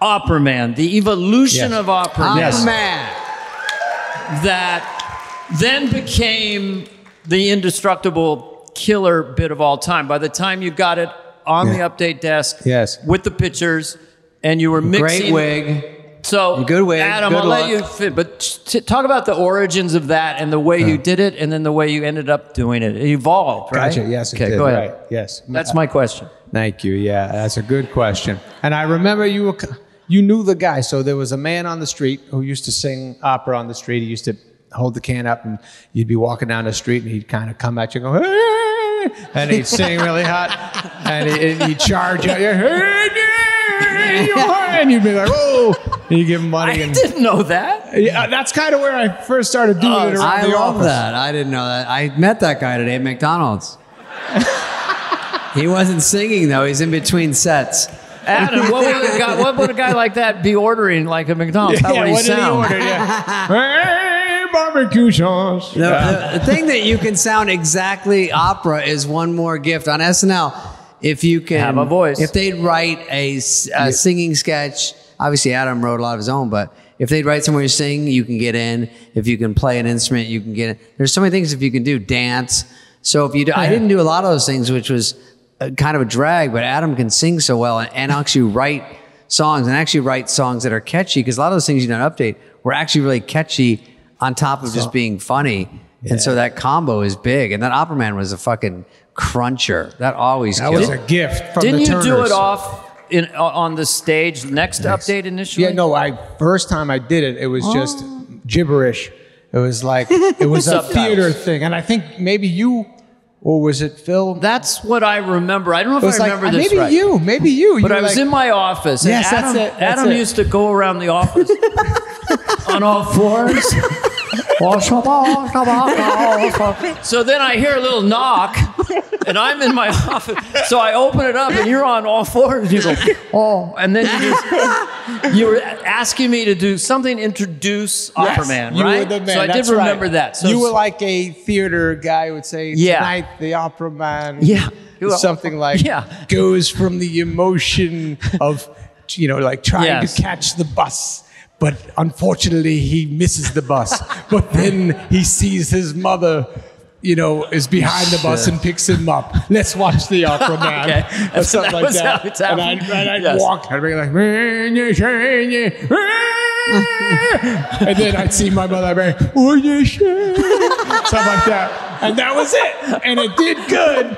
Opera Man, the evolution of Opera Man. Opera Man. That then became the indestructible killer bit of all time. By the time you got it on the update desk with the pictures and you were mixing. Great wig. So, good wig. Adam, good I'll let you fit, but talk about the origins of that and the way you did it and then the way you ended up doing it. It evolved, right? Gotcha. Yes, it okay, did. go ahead. Right. Yes. That's my question. Thank you. Yeah, that's a good question. And I remember you knew the guy. So there was a man on the street who used to sing opera on the street. He used to hold the can up and you'd be walking down the street and he'd kind of come at you and go, hey! And he'd sing really hot and he'd charge at you, and you'd be like, oh, and you give him money. I didn't know that. Yeah, that's kind of where I first started doing it around I the love office. that. I didn't know that. I met that guy today at McDonald's. He wasn't singing, though. He's in between sets. Adam, what would a guy like that be ordering like a McDonald's? How would he sound? What did he order? Hey, barbecue sauce. The thing that you can sound exactly opera is one more gift on SNL. If you can have a voice. If they'd write a singing sketch, obviously Adam wrote a lot of his own, but if they'd write somewhere you sing, you can get in. If you can play an instrument, you can get in. There's so many things if you can do. Dance. So if you do, I didn't do a lot of those things, which was kind of a drag, but Adam can sing so well and actually write songs that are catchy, because a lot of those things you don't update were actually really catchy on top of just being funny. Yeah. And so that combo is big. And that Opera Man was a fucking cruncher. That always That killed. was a gift from Didn't the you Turners. do it off on the stage next update initially? Yeah, no, first time I did it, it was just gibberish. It was like, it was a theater thing. And I think maybe you, or was it Phil? That's what I remember. I don't know if I remember this maybe right. Maybe you. But I was in my office. And Yes, Adam, that's it. Adam used to go around the office on all fours. So then I hear a little knock, and I'm in my office. So I open it up, and you're on all fours. And you go, oh, and then you were asking me to do something, introduce Opera Man, you right? were the man. So I did remember that. So you were like a theater guy who would say, tonight the Opera Man. Yeah. Something like goes from the emotion of, like trying to catch the bus. But unfortunately, he misses the bus. But then he sees his mother, is behind the bus and picks him up. Let's watch the Opera Man. Or something like that. And I'd walk, I'd be like, and then I'd see my mother be, something like that. And that was it. And it did good.